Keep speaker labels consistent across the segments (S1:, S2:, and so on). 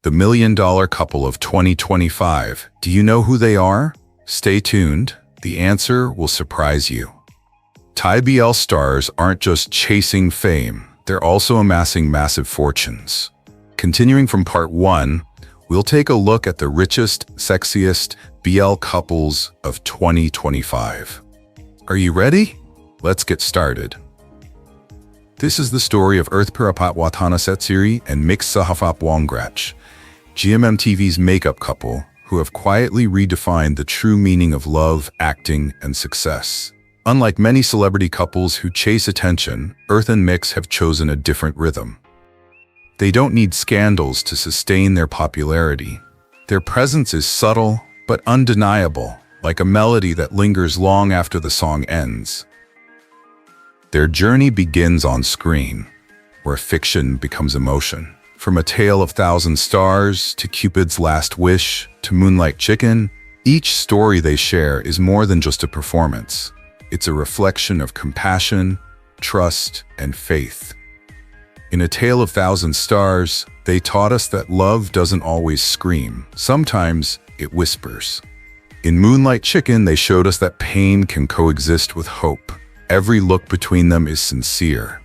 S1: The million-dollar couple of 2025. Do you know who they are? Stay tuned. The answer will surprise you. Thai BL stars aren't just chasing fame, they're also amassing massive fortunes. Continuing from part 1, we'll take a look at the richest, sexiest BL couples of 2025. Are you ready? Let's get started. This is the story of Earthpirapat Watana Setsiri and Mix Sahafap Wongrach, GMMTV's makeup couple who have quietly redefined the true meaning of love, acting, and success. Unlike many celebrity couples who chase attention, Earth and Mix have chosen a different rhythm. They don't need scandals to sustain their popularity. Their presence is subtle but undeniable, like a melody that lingers long after the song ends. Their journey begins on screen, where fiction becomes emotion. From A Tale of Thousand Stars to Cupid's Last Wish to Moonlight Chicken, each story they share is more than just a performance. It's a reflection of compassion, trust, and faith. In A Tale of Thousand Stars, they taught us that love doesn't always scream. Sometimes it whispers. In Moonlight Chicken, they showed us that pain can coexist with hope. Every look between them is sincere.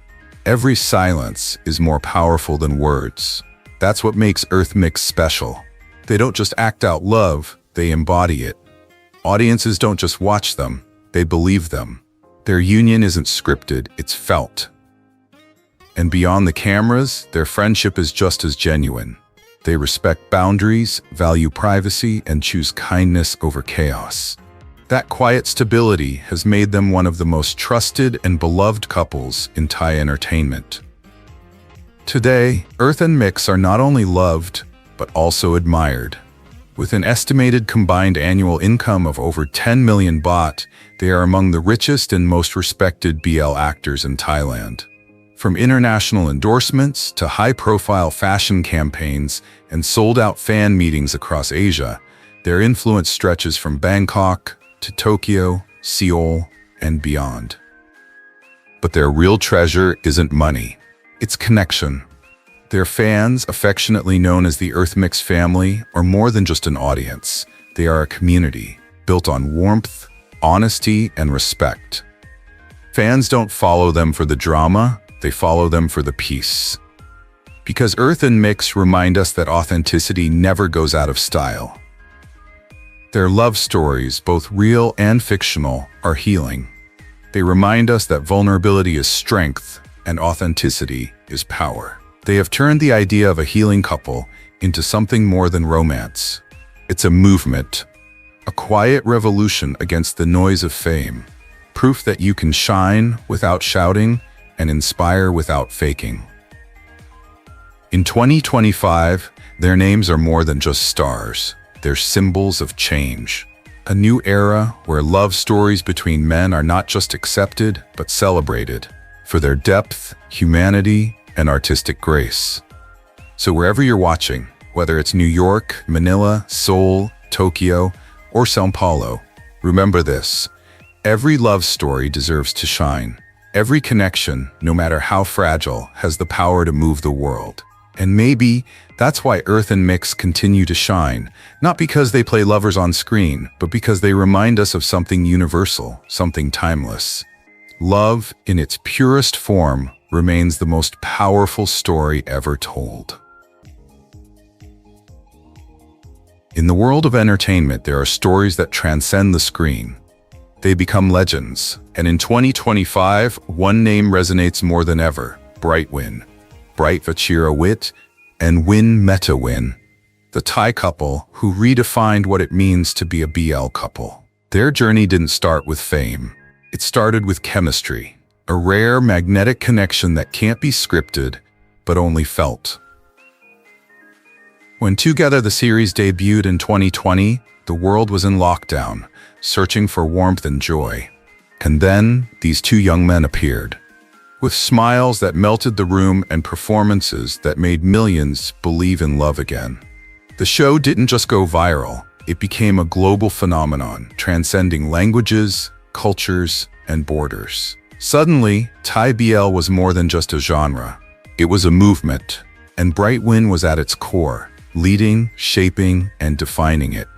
S1: Every silence is more powerful than words. That's what makes EarthMix special. They don't just act out love, they embody it. Audiences don't just watch them, they believe them. Their union isn't scripted, it's felt. And beyond the cameras, their friendship is just as genuine. They respect boundaries, value privacy, and choose kindness over chaos. That quiet stability has made them one of the most trusted and beloved couples in Thai entertainment. Today, Earth and Mix are not only loved, but also admired. With an estimated combined annual income of over 10 million baht, they are among the richest and most respected BL actors in Thailand. From international endorsements to high-profile fashion campaigns and sold-out fan meetings across Asia, their influence stretches from Bangkok to Tokyo, Seoul, and beyond. But their real treasure isn't money, it's connection. Their fans, affectionately known as the EarthMix family, are more than just an audience. They are a community, built on warmth, honesty, and respect. Fans don't follow them for the drama, they follow them for the peace. Because Earth and Mix remind us that authenticity never goes out of style. Their love stories, both real and fictional, are healing. They remind us that vulnerability is strength and authenticity is power. They have turned the idea of a healing couple into something more than romance. It's a movement, a quiet revolution against the noise of fame, proof that you can shine without shouting and inspire without faking. In 2025, their names are more than just stars. They're symbols of change. A new era where love stories between men are not just accepted, but celebrated for their depth, humanity, and artistic grace. So wherever you're watching, whether it's New York, Manila, Seoul, Tokyo, or São Paulo, remember this: every love story deserves to shine. Every connection, no matter how fragile, has the power to move the world. And maybe that's why Earth and Mix continue to shine, not because they play lovers on screen, but because they remind us of something universal, something timeless. Love, in its purest form, remains the most powerful story ever told. In the world of entertainment, there are stories that transcend the screen. They become legends, and in 2025, one name resonates more than ever: BrightWin. Bright Vachira Wit and Win Meta Win, the Thai couple who redefined what it means to be a BL couple. Their journey didn't start with fame. It started with chemistry, a rare magnetic connection that can't be scripted, but only felt. When Together the series debuted in 2020, the world was in lockdown, searching for warmth and joy. And then, these two young men appeared, with smiles that melted the room and performances that made millions believe in love again. The show didn't just go viral, it became a global phenomenon, transcending languages, cultures, and borders. Suddenly, Thai BL was more than just a genre. It was a movement, and BrightWin was at its core, leading, shaping, and defining it.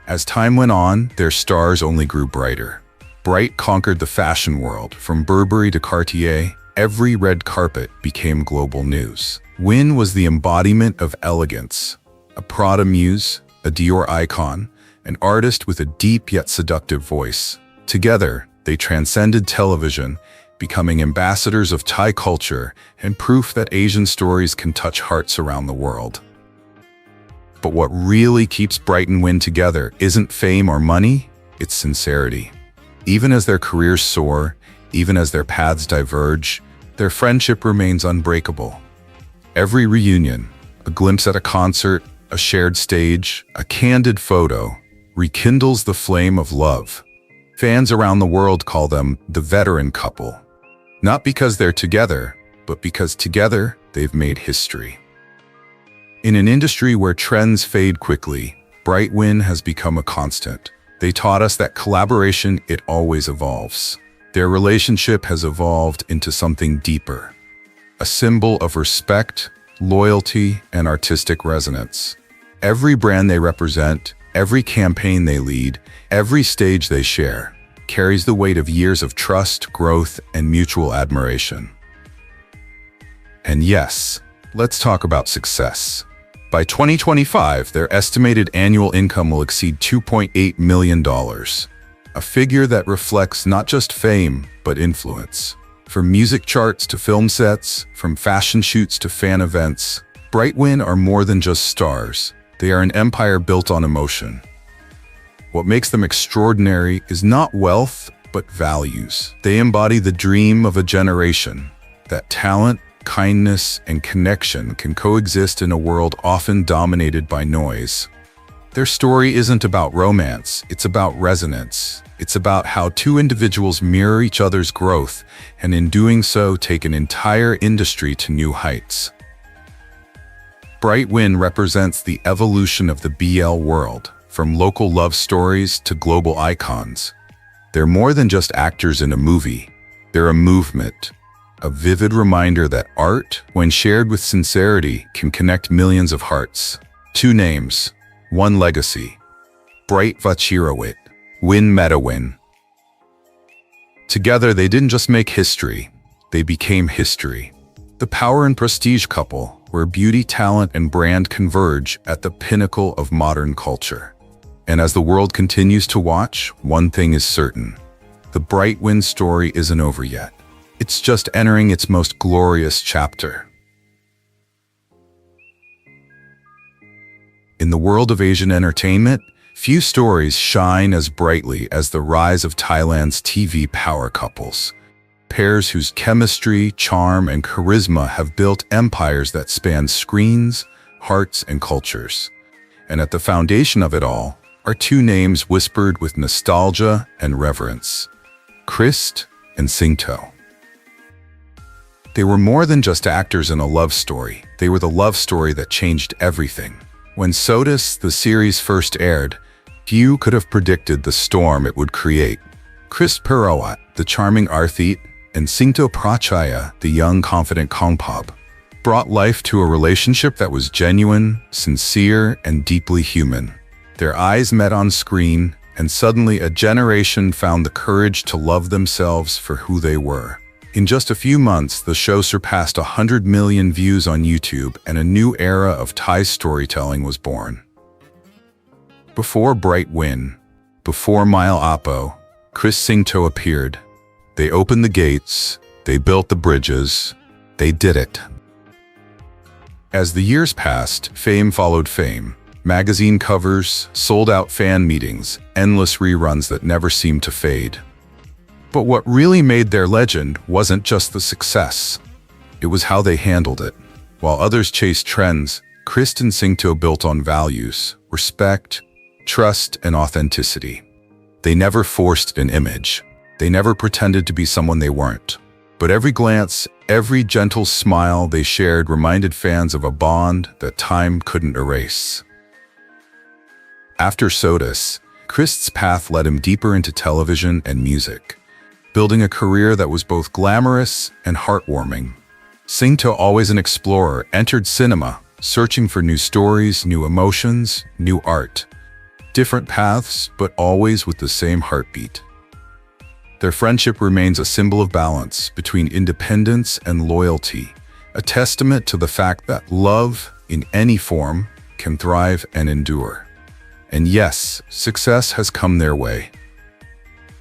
S1: As time went on, their stars only grew brighter. Bright conquered the fashion world. From Burberry to Cartier, every red carpet became global news. Win was the embodiment of elegance, a Prada muse, a Dior icon, an artist with a deep yet seductive voice. Together, they transcended television, becoming ambassadors of Thai culture and proof that Asian stories can touch hearts around the world. But what really keeps BrightWin together isn't fame or money, it's sincerity. Even as their careers soar, even as their paths diverge, their friendship remains unbreakable. Every reunion, a glimpse at a concert, a shared stage, a candid photo, rekindles the flame of love. Fans around the world call them the veteran couple. Not because they're together, but because together they've made history. In an industry where trends fade quickly, BrightWin has become a constant. They taught us that collaboration, it always evolves. Their relationship has evolved into something deeper, a symbol of respect, loyalty, and artistic resonance. Every brand they represent, every campaign they lead, every stage they share, carries the weight of years of trust, growth, and mutual admiration. And yes, let's talk about success. By 2025, their estimated annual income will exceed $2.8 million, a figure that reflects not just fame, but influence. From music charts to film sets, from fashion shoots to fan events, BrightWin are more than just stars. They are an empire built on emotion. What makes them extraordinary is not wealth, but values. They embody the dream of a generation, that talent, kindness, and connection can coexist in a world often dominated by noise. Their story isn't about romance, it's about resonance. It's about how two individuals mirror each other's growth, and in doing so take an entire industry to new heights. BrightWin represents the evolution of the BL world, from local love stories to global icons. They're more than just actors in a movie. They're a movement. A vivid reminder that art, when shared with sincerity, can connect millions of hearts. Two names, one legacy. Bright Vachirawit, Win Metawin. Together, they didn't just make history, they became history. The power and prestige couple, where beauty, talent, and brand converge at the pinnacle of modern culture. And as the world continues to watch, one thing is certain. The BrightWin story isn't over yet. It's just entering its most glorious chapter. In the world of Asian entertainment, few stories shine as brightly as the rise of Thailand's TV power couples. Pairs whose chemistry, charm, and charisma have built empires that span screens, hearts, and cultures. And at the foundation of it all are two names whispered with nostalgia and reverence: Krist and Singto. They were more than just actors in a love story. They were the love story that changed everything. When Sodas, the series, first aired, few could have predicted the storm it would create. Krist Perawat, the charming Arthit, and Singto Prachaya, the young, confident Kongpab, brought life to a relationship that was genuine, sincere, and deeply human. Their eyes met on screen, and suddenly a generation found the courage to love themselves for who they were. In just a few months, the show surpassed 100 million views on YouTube, and a new era of Thai storytelling was born. Before BrightWin, before Mile Apo, Krist Singto appeared. They opened the gates, they built the bridges, they did it. As the years passed, fame followed fame. Magazine covers, sold-out fan meetings, endless reruns that never seemed to fade. But what really made their legend wasn't just the success. It was how they handled it. While others chased trends, Krist and Singto built on values, respect, trust, and authenticity. They never forced an image. They never pretended to be someone they weren't. But every glance, every gentle smile they shared reminded fans of a bond that time couldn't erase. After Sodas, Krist's path led him deeper into television and music, building a career that was both glamorous and heartwarming. Singto, always an explorer, entered cinema, searching for new stories, new emotions, new art. Different paths, but always with the same heartbeat. Their friendship remains a symbol of balance between independence and loyalty, a testament to the fact that love, in any form, can thrive and endure. And yes, success has come their way.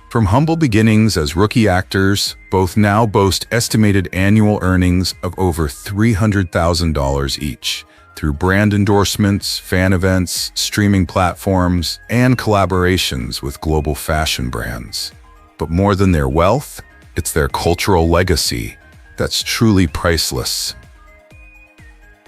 S1: From humble beginnings as rookie actors, both now boast estimated annual earnings of over $300,000 each, through brand endorsements, fan events, streaming platforms, and collaborations with global fashion brands. But more than their wealth, it's their cultural legacy that's truly priceless.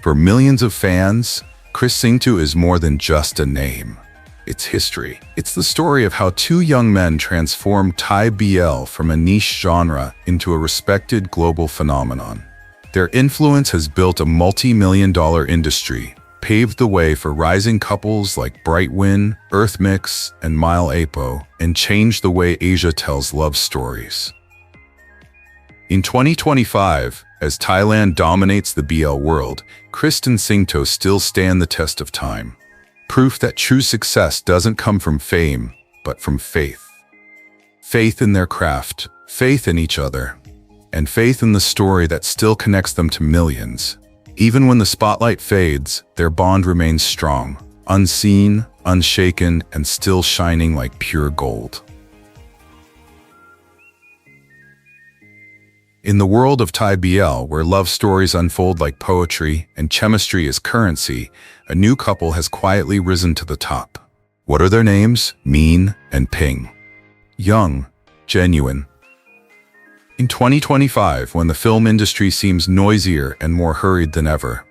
S1: For millions of fans, Krist Singto is more than just a name. It's history. It's the story of how two young men transformed Thai BL from a niche genre into a respected global phenomenon. Their influence has built a multi-million-dollar industry, paved the way for rising couples like BrightWin, EarthMix, and Meel, and changed the way Asia tells love stories. In 2025, as Thailand dominates the BL world, Krist and Singto still stand the test of time. Proof that true success doesn't come from fame, but from faith. Faith in their craft, faith in each other, and faith in the story that still connects them to millions. Even when the spotlight fades, their bond remains strong, unseen, unshaken, and still shining like pure gold. In the world of Thai BL, where love stories unfold like poetry and chemistry is currency, a new couple has quietly risen to the top. What are their names? Meen and Ping. Young, genuine. In 2025, when the film industry seems noisier and more hurried than ever,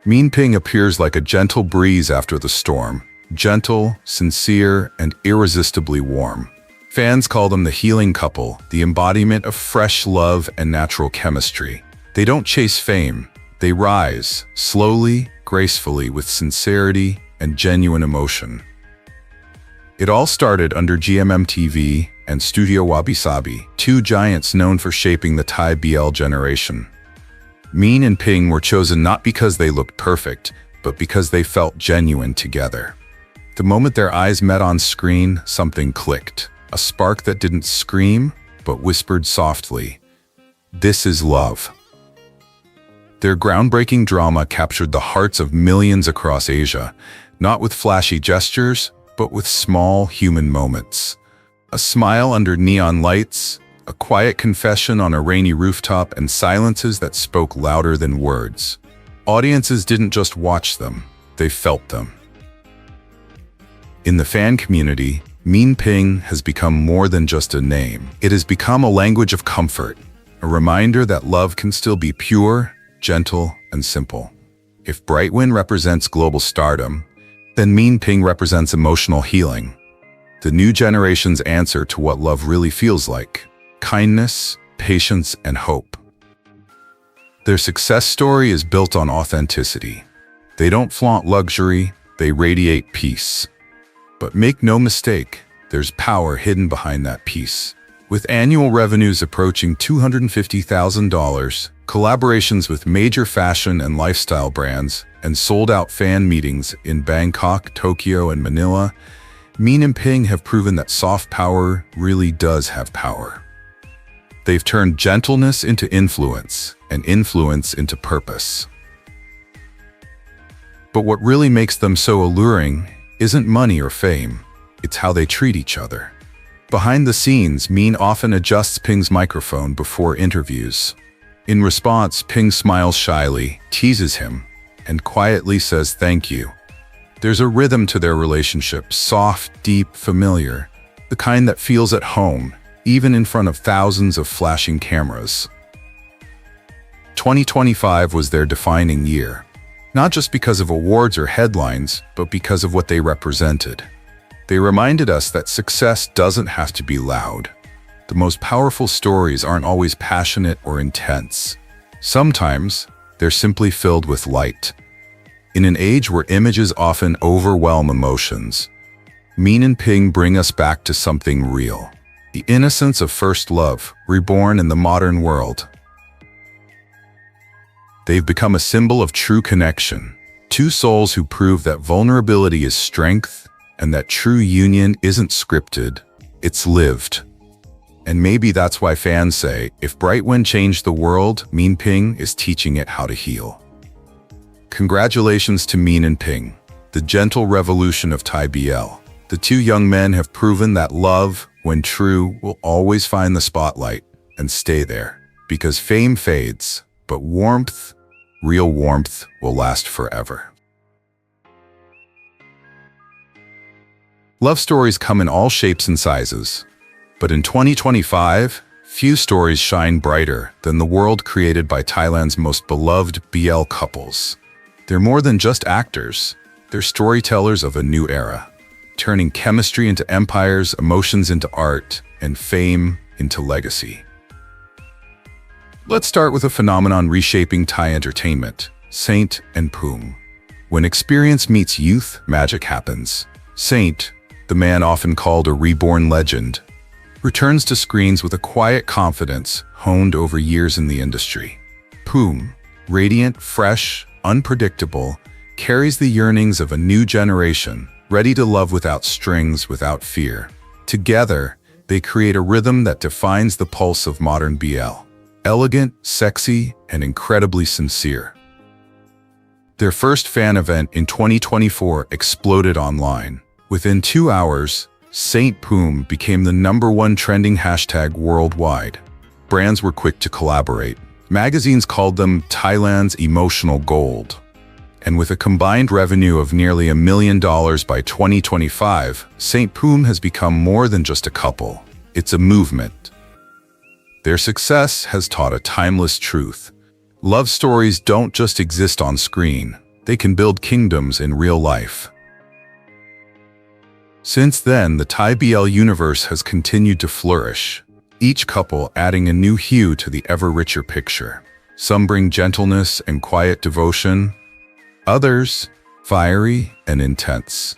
S1: Meen Ping appears like a gentle breeze after the storm, gentle, sincere, and irresistibly warm. Fans call them the healing couple, the embodiment of fresh love and natural chemistry. They don't chase fame, they rise, slowly, gracefully, with sincerity and genuine emotion. It all started under GMM and Studio Wabi Sabi, two giants known for shaping the Thai BL generation. Meen and Ping were chosen not because they looked perfect, but because they felt genuine together. The moment their eyes met on screen, something clicked. A spark that didn't scream, but whispered softly, "This is love." Their groundbreaking drama captured the hearts of millions across Asia, not with flashy gestures, but with small human moments. A smile under neon lights, a quiet confession on a rainy rooftop, and silences that spoke louder than words. Audiences didn't just watch them, they felt them. In the fan community, Meen Ping has become more than just a name. It has become a language of comfort, a reminder that love can still be pure, gentle, and simple. If BrightWin represents global stardom, then Meen Ping represents emotional healing. The new generation's answer to what love really feels like: kindness, patience, and hope. Their success story is built on authenticity. They don't flaunt luxury, they radiate peace. But make no mistake, there's power hidden behind that peace. With annual revenues approaching $250,000, collaborations with major fashion and lifestyle brands, and sold-out fan meetings in Bangkok, Tokyo, and Manila, Meen and Ping have proven that soft power really does have power. They've turned gentleness into influence, and influence into purpose. But what really makes them so alluring isn't money or fame, it's how they treat each other. Behind the scenes, Meen often adjusts Ping's microphone before interviews. In response, Ping smiles shyly, teases him, and quietly says thank you. There's a rhythm to their relationship, soft, deep, familiar, the kind that feels at home, even in front of thousands of flashing cameras. 2025 was their defining year. Not just because of awards or headlines, but because of what they represented. They reminded us that success doesn't have to be loud. The most powerful stories aren't always passionate or intense. Sometimes, they're simply filled with light. In an age where images often overwhelm emotions, Meen and Ping bring us back to something real. The innocence of first love, reborn in the modern world. They've become a symbol of true connection, Two souls who prove that vulnerability is strength and that true union isn't scripted, it's lived. And maybe that's why fans say, if BrightWin changed the world, Meen Ping is teaching it how to heal. Congratulations to Meen and Ping, the gentle revolution of Thai BL. The two young men have proven that love, when true, will always find the spotlight and stay there. Because fame fades, but warmth, real warmth, will last forever. Love stories come in all shapes and sizes. But in 2025, few stories shine brighter than the world created by Thailand's most beloved BL couples. They're more than just actors. They're storytellers of a new era, turning chemistry into empires, emotions into art, and fame into legacy. Let's start with a phenomenon reshaping Thai entertainment, Saint and Poom. When experience meets youth, magic happens. Saint, the man often called a reborn legend, returns to screens with a quiet confidence honed over years in the industry. Poom, radiant, fresh, unpredictable, carries the yearnings of a new generation, ready to love without strings, without fear. Together, they create a rhythm that defines the pulse of modern BL. Elegant, sexy, and incredibly sincere. Their first fan event in 2024 exploded online. Within 2 hours, Saint Poom became the #1 trending hashtag worldwide. Brands were quick to collaborate. Magazines called them Thailand's emotional gold. And with a combined revenue of nearly $1 million by 2025, Saint Poom has become more than just a couple. It's a movement. Their success has taught a timeless truth. Love stories don't just exist on screen. They can build kingdoms in real life. Since then, the Thai BL universe has continued to flourish, each couple adding a new hue to the ever-richer picture. Some bring gentleness and quiet devotion, others fiery and intense.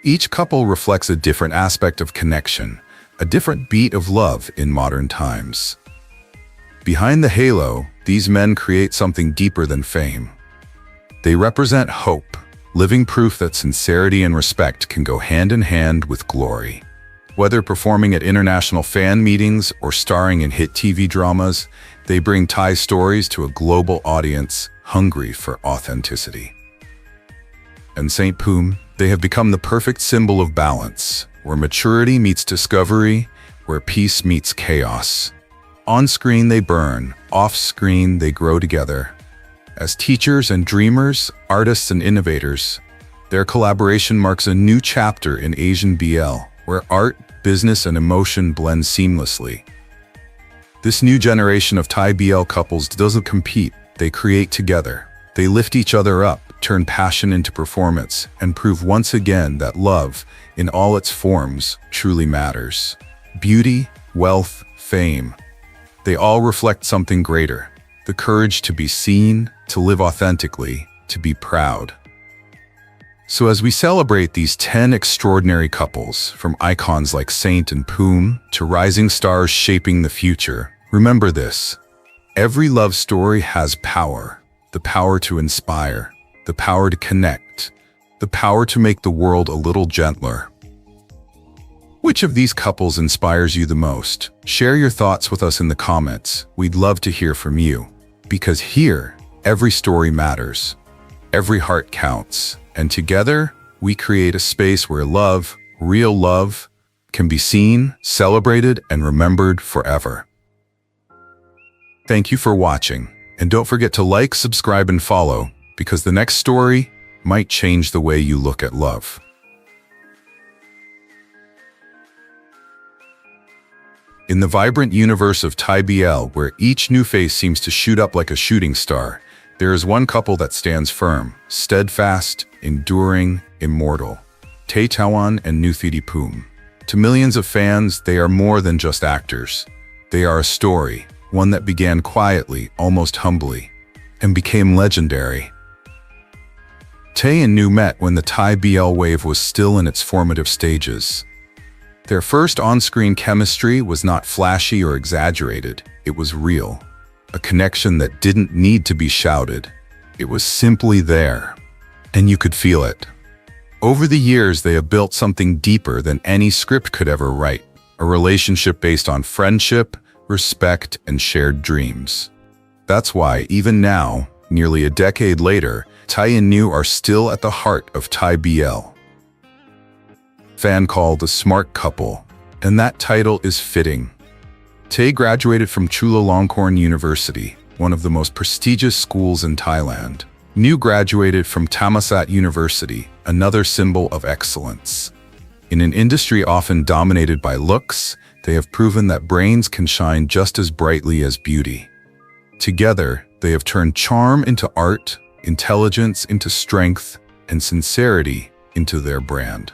S1: Each couple reflects a different aspect of connection, a different beat of love in modern times. Behind the halo, these men create something deeper than fame. They represent hope, living proof that sincerity and respect can go hand in hand with glory. Whether performing at international fan meetings or starring in hit TV dramas, they bring Thai stories to a global audience hungry for authenticity. And Saint Poom, they have become the perfect symbol of balance, where maturity meets discovery, where peace meets chaos. On screen they burn, off screen they grow together. As teachers and dreamers, artists and innovators, their collaboration marks a new chapter in Asian BL, where art, business, and emotion blend seamlessly. This new generation of Thai BL couples doesn't compete, they create together. They lift each other up, turn passion into performance, and prove once again that love, in all its forms, truly matters. Beauty, wealth, fame. They all reflect something greater. The courage to be seen, to live authentically, to be proud. So as we celebrate these 10 extraordinary couples, from icons like Saint and Poom to rising stars shaping the future, remember this: every love story has power. The power to inspire, the power to connect, the power to make the world a little gentler. Which of these couples inspires you the most? Share your thoughts with us in the comments. We'd love to hear from you. Because here, every story matters. Every heart counts. And together, we create a space where love, real love, can be seen, celebrated, and remembered forever. Thank you for watching. And don't forget to like, subscribe, and follow, because the next story might change the way you look at love. In the vibrant universe of Thai BL, where each new face seems to shoot up like a shooting star, there is one couple that stands firm, steadfast, enduring, immortal. Tae Tawan and Nuthiti Poom. To millions of fans, they are more than just actors. They are a story, one that began quietly, almost humbly, and became legendary. Tae and Nu met when the Thai BL wave was still in its formative stages. Their first on-screen chemistry was not flashy or exaggerated, it was real. A connection that didn't need to be shouted. It was simply there. And you could feel it. Over the years, they have built something deeper than any script could ever write. A relationship based on friendship, respect, and shared dreams. That's why, even now, nearly a decade later, Tae and Nu are still at the heart of Thai BL. Fan called the smart couple, and that title is fitting. Tae graduated from Chulalongkorn University, one of the most prestigious schools in Thailand. Nu graduated from Thammasat University, another symbol of excellence. In an industry often dominated by looks, they have proven that brains can shine just as brightly as beauty. Together, they have turned charm into art, intelligence into strength, and sincerity into their brand.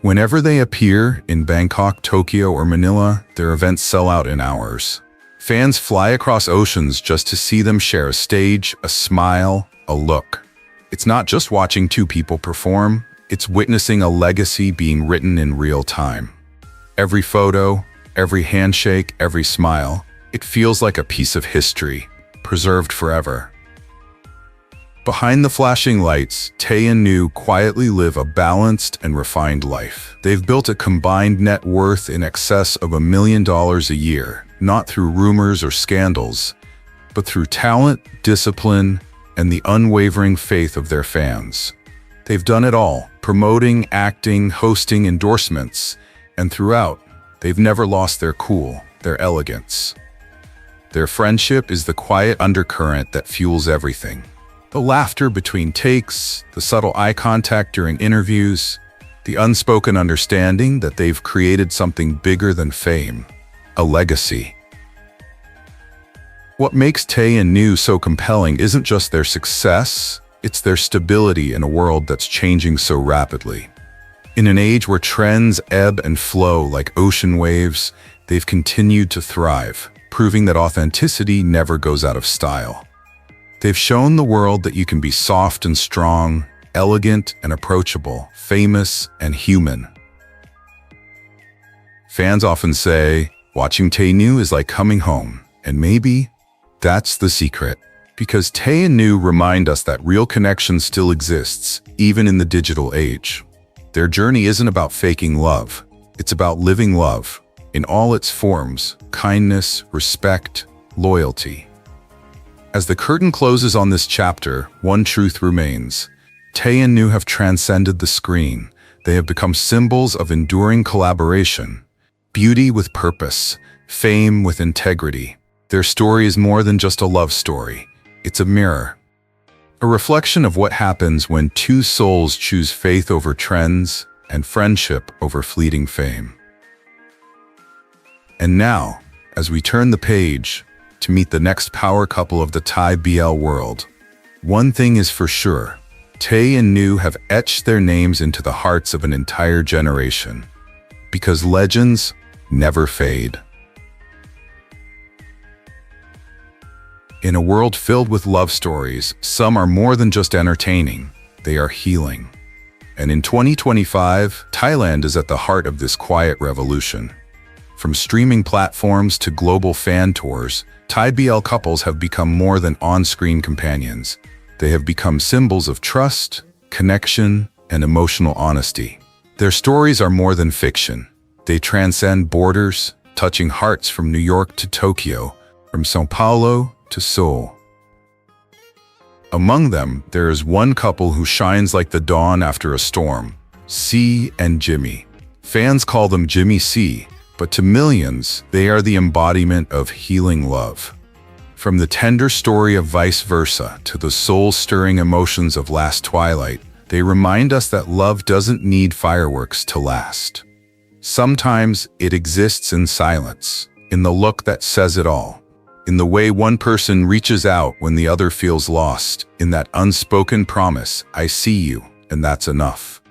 S1: Whenever they appear in Bangkok, Tokyo, or Manila, their events sell out in hours. Fans fly across oceans just to see them share a stage, a smile, a look. It's not just watching two people perform, it's witnessing a legacy being written in real time. Every photo, every handshake, every smile, it feels like a piece of history, preserved forever. Behind the flashing lights, Tae and Nu quietly live a balanced and refined life. They've built a combined net worth in excess of $1 million a year, not through rumors or scandals, but through talent, discipline, and the unwavering faith of their fans. They've done it all, promoting, acting, hosting endorsements, and throughout, they've never lost their cool, their elegance. Their friendship is the quiet undercurrent that fuels everything. The laughter between takes, the subtle eye contact during interviews, the unspoken understanding that they've created something bigger than fame, a legacy. What makes Tae and Nu so compelling isn't just their success, it's their stability in a world that's changing so rapidly. In an age where trends ebb and flow like ocean waves, they've continued to thrive, proving that authenticity never goes out of style. They've shown the world that you can be soft and strong, elegant and approachable, famous and human. Fans often say, watching Tae Nu is like coming home, and maybe that's the secret. Because Tae and Nu remind us that real connection still exists, even in the digital age. Their journey isn't about faking love, it's about living love in all its forms: kindness, respect, loyalty. As the curtain closes on this chapter, one truth remains. Tae and Nu have transcended the screen. They have become symbols of enduring collaboration, beauty with purpose, fame with integrity. Their story is more than just a love story. It's a mirror, a reflection of what happens when two souls choose faith over trends and friendship over fleeting fame. And now, as we turn the page to meet the next power couple of the Thai BL world, one thing is for sure: Tae and Nu have etched their names into the hearts of an entire generation. Because legends never fade. In a world filled with love stories, some are more than just entertaining, they are healing. And in 2025, Thailand is at the heart of this quiet revolution. From streaming platforms to global fan tours, Thai BL couples have become more than on-screen companions. They have become symbols of trust, connection, and emotional honesty. Their stories are more than fiction. They transcend borders, touching hearts from New York to Tokyo, from São Paulo to Seoul. Among them, there is one couple who shines like the dawn after a storm: C and Jimmy. Fans call them Jimmy C, but to millions, they are the embodiment of healing love. From the tender story of Vice Versa to the soul-stirring emotions of Last Twilight, they remind us that love doesn't need fireworks to last. Sometimes it exists in silence, in the look that says it all. In the way one person reaches out when the other feels lost, in that unspoken promise, I see you, and that's enough.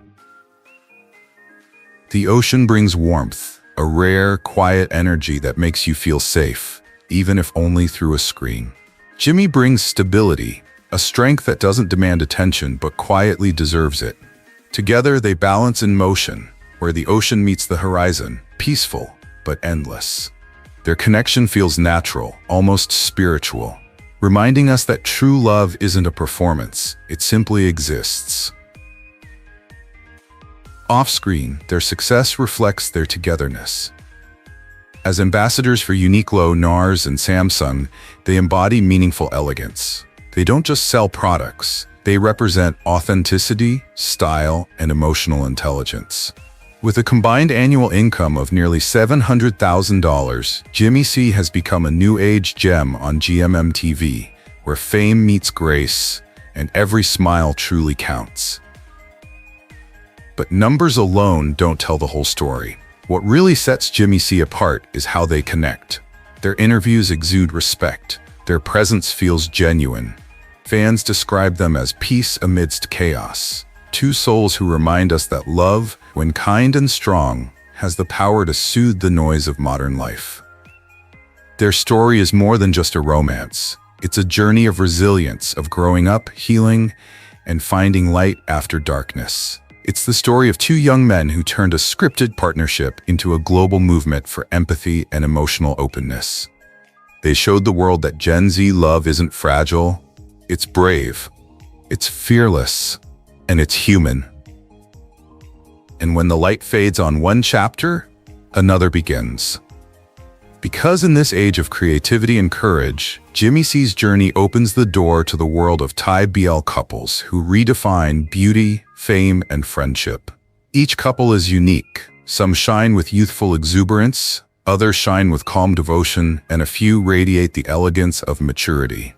S1: The ocean brings warmth, a rare, quiet energy that makes you feel safe, even if only through a screen. Jimmy brings stability, a strength that doesn't demand attention but quietly deserves it. Together they balance in motion, where the ocean meets the horizon, peaceful but endless. Their connection feels natural, almost spiritual. reminding us that true love isn't a performance, it simply exists. Off-screen, their success reflects their togetherness. As ambassadors for Uniqlo, NARS, and Samsung, they embody meaningful elegance. They don't just sell products, they represent authenticity, style, and emotional intelligence. With a combined annual income of nearly $700,000, Jimmy C has become a new age gem on GMM TV, where fame meets grace, and every smile truly counts. But numbers alone don't tell the whole story. What really sets Jimmy C apart is how they connect. Their interviews exude respect. Their presence feels genuine. Fans describe them as peace amidst chaos. Two souls who remind us that love, when kind and strong, has the power to soothe the noise of modern life. Their story is more than just a romance. It's a journey of resilience, of growing up, healing, and finding light after darkness. It's the story of two young men who turned a scripted partnership into a global movement for empathy and emotional openness. They showed the world that Gen Z love isn't fragile, it's brave, it's fearless, and it's human. And when the light fades on one chapter, another begins. Because in this age of creativity and courage, Jimmy C's journey opens the door to the world of Thai BL couples who redefine beauty, fame, and friendship. Each couple is unique. Some shine with youthful exuberance, others shine with calm devotion, and a few radiate the elegance of maturity.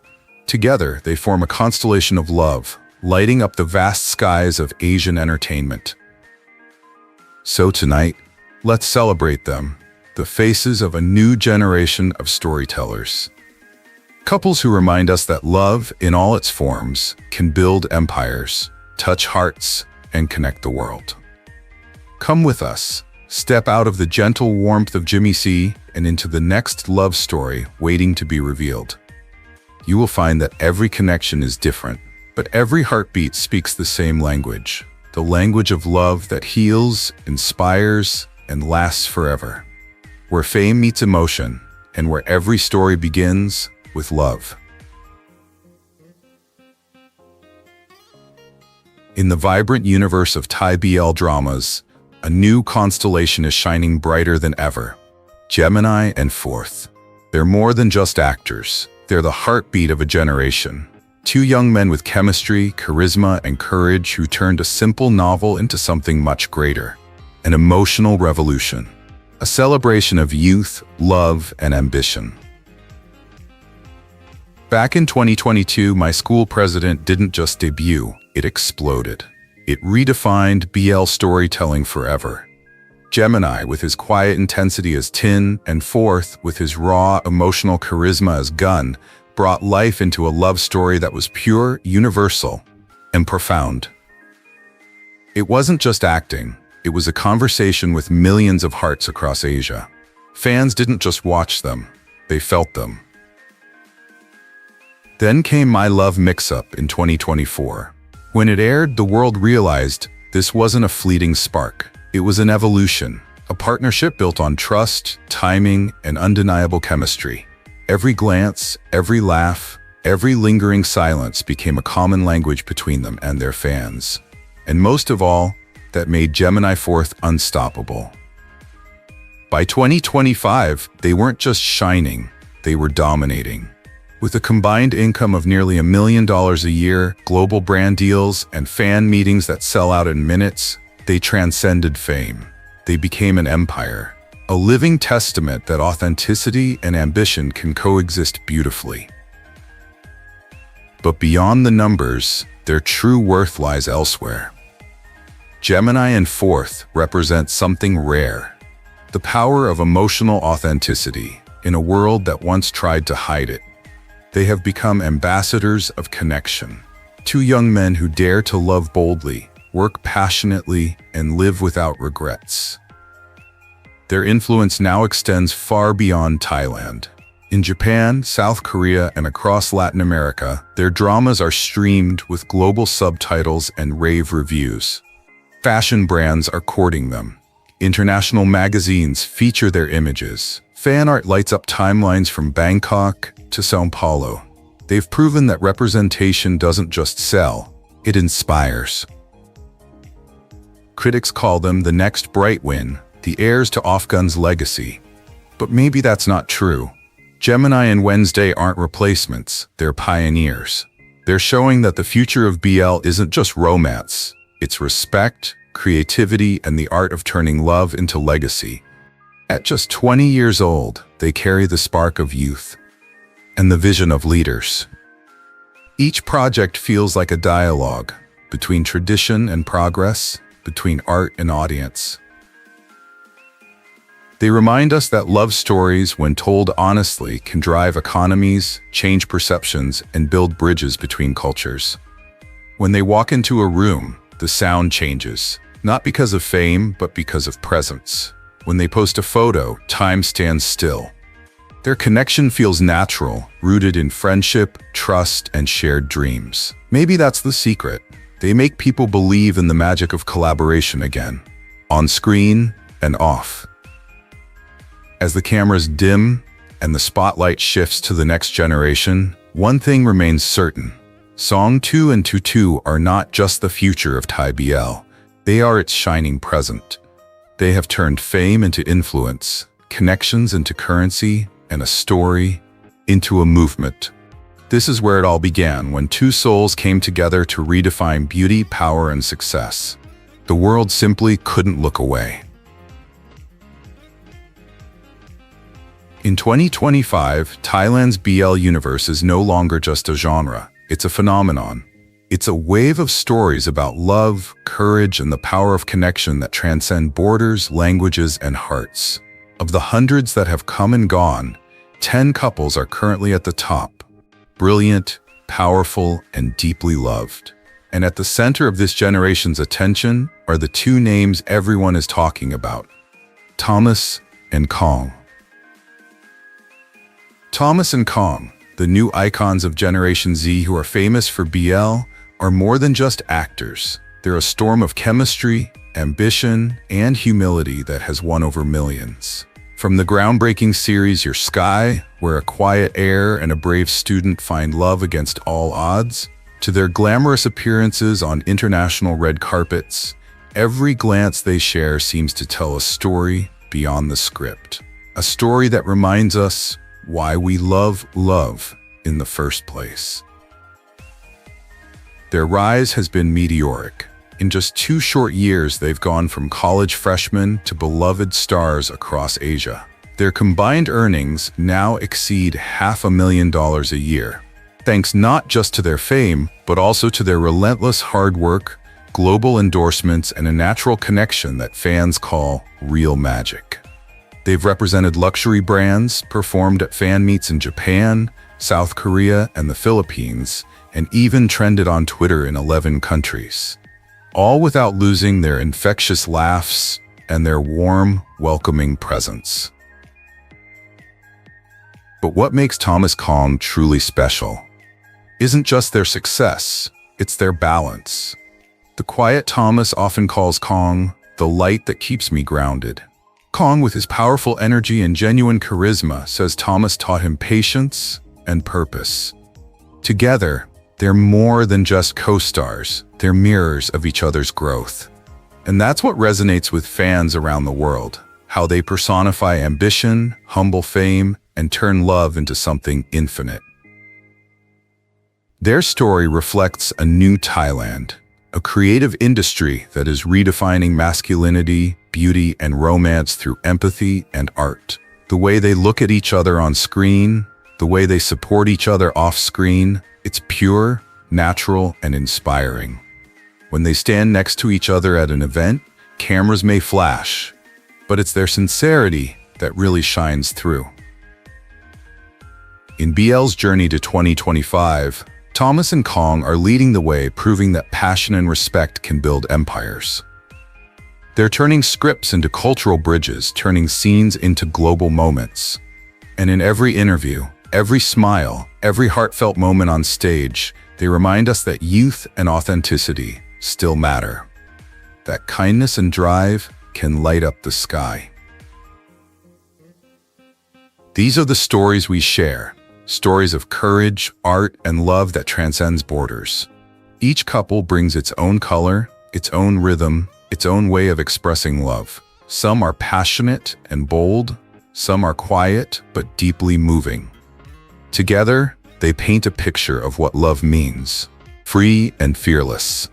S1: Together, they form a constellation of love, lighting up the vast skies of Asian entertainment. So tonight, let's celebrate them, the faces of a new generation of storytellers. Couples who remind us that love, in all its forms, can build empires, touch hearts, and connect the world. Come with us, step out of the gentle warmth of Jimmy C and into the next love story waiting to be revealed. You will find that every connection is different, but every heartbeat speaks the same language, the language of love that heals, inspires, and lasts forever. Where fame meets emotion, and where every story begins with love. In the vibrant universe of Thai BL dramas, a new constellation is shining brighter than ever. Gemini and Fourth. They're more than just actors. They're the heartbeat of a generation. Two young men with chemistry, charisma, and courage who turned a simple novel into something much greater. An emotional revolution. A celebration of youth, love, and ambition. Back in 2022, My School President didn't just debut, it exploded. It redefined BL storytelling forever. Gemini, with his quiet intensity as Tin, and Fourth, with his raw, emotional charisma as Gun, brought life into a love story that was pure, universal, and profound. It wasn't just acting, it was a conversation with millions of hearts across Asia. Fans didn't just watch them, they felt them. Then came My Love Mix-Up in 2024. When it aired, the world realized this wasn't a fleeting spark. It was an evolution, a partnership built on trust, timing, and undeniable chemistry. Every glance, every laugh, every lingering silence became a common language between them and their fans. And most of all, that made Gemini Fourth unstoppable. By 2025, they weren't just shining, they were dominating. With a combined income of nearly $1 million a year, global brand deals, and fan meetings that sell out in minutes, they transcended fame. They became an empire, a living testament that authenticity and ambition can coexist beautifully. But beyond the numbers, their true worth lies elsewhere. Gemini and Fourth represent something rare, the power of emotional authenticity in a world that once tried to hide it. They have become ambassadors of connection, two young men who dare to love boldly, work passionately, and live without regrets. Their influence now extends far beyond Thailand. In Japan, South Korea, and across Latin America, their dramas are streamed with global subtitles and rave reviews. Fashion brands are courting them. International magazines feature their images. Fan art lights up timelines from Bangkok to São Paulo. They've proven that representation doesn't just sell, it inspires. Critics call them the next BrightWin, the heirs to Afghan's legacy. But maybe that's not true. Gemini and Wednesday aren't replacements, they're pioneers. They're showing that the future of BL isn't just romance, it's respect, creativity, and the art of turning love into legacy. At just 20 years old, they carry the spark of youth and the vision of leaders. Each project feels like a dialogue between tradition and progress, between art and audience. They remind us that love stories, when told honestly, can drive economies, change perceptions, and build bridges between cultures. When they walk into a room, the sound changes, not because of fame, but because of presence. When they post a photo, time stands still. Their connection feels natural, rooted in friendship, trust, and shared dreams. Maybe that's the secret. They make people believe in the magic of collaboration again, on screen and off. As the cameras dim and the spotlight shifts to the next generation, one thing remains certain. Song 2 and Tutu are not just the future of Thai BL, they are its shining present. They have turned fame into influence, connections into currency, and a story into a movement. This is where it all began, when two souls came together to redefine beauty, power, and success. The world simply couldn't look away. In 2025, Thailand's BL universe is no longer just a genre, it's a phenomenon. It's a wave of stories about love, courage, and the power of connection that transcend borders, languages, and hearts. Of the hundreds that have come and gone, 10 couples are currently at the top. Brilliant, powerful, and deeply loved. And at the center of this generation's attention are the two names everyone is talking about: Thomas and Kong. Thomas and Kong, the new icons of Generation Z who are famous for BL, are more than just actors. They're a storm of chemistry, ambition, and humility that has won over millions. From the groundbreaking series Your Sky, where a quiet heir and a brave student find love against all odds, to their glamorous appearances on international red carpets, every glance they share seems to tell a story beyond the script. A story that reminds us why we love love in the first place. Their rise has been meteoric. In just 2 short years, they've gone from college freshmen to beloved stars across Asia. Their combined earnings now exceed $500,000 a year, thanks not just to their fame, but also to their relentless hard work, global endorsements, and a natural connection that fans call real magic. They've represented luxury brands, performed at fan meets in Japan, South Korea, and the Philippines, and even trended on Twitter in 11 countries. All without losing their infectious laughs and their warm, welcoming presence. But what makes Thomas Kong truly special isn't just their success, it's their balance. The quiet Thomas often calls Kong the light that keeps me grounded. Kong, with his powerful energy and genuine charisma, says Thomas taught him patience and purpose. Together, they're more than just co-stars, they're mirrors of each other's growth. And that's what resonates with fans around the world, how they personify ambition, humble fame, and turn love into something infinite. Their story reflects a new Thailand, a creative industry that is redefining masculinity, beauty, and romance through empathy and art. The way they look at each other on screen, the way they support each other off screen, it's pure, natural, and inspiring. When they stand next to each other at an event, cameras may flash, but it's their sincerity that really shines through. In BL's journey to 2025, Thomas and Kong are leading the way, proving that passion and respect can build empires. They're turning scripts into cultural bridges, turning scenes into global moments. And in every interview, every smile, every heartfelt moment on stage, they remind us that youth and authenticity still matter. That kindness and drive can light up the sky. These are the stories we share, stories of courage, art, and love that transcends borders. Each couple brings its own color, its own rhythm, its own way of expressing love. Some are passionate and bold, some are quiet but deeply moving. Together, they paint a picture of what love means, free and fearless.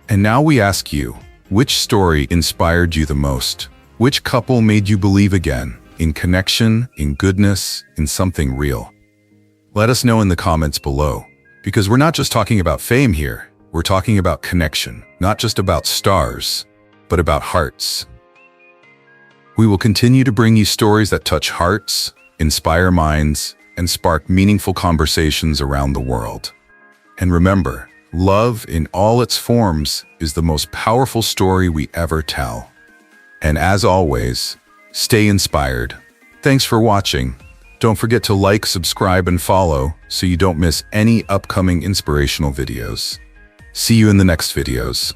S1: And now we ask you, which story inspired you the most? Which couple made you believe again, in connection, in goodness, in something real? Let us know in the comments below, because we're not just talking about fame here, we're talking about connection, not just about stars, but about hearts. We will continue to bring you stories that touch hearts, inspire minds, and spark meaningful conversations around the world. And remember, love in all its forms is the most powerful story we ever tell. And as always, stay inspired. Thanks for watching. Don't forget to like, subscribe, and follow so you don't miss any upcoming inspirational videos. See you in the next videos.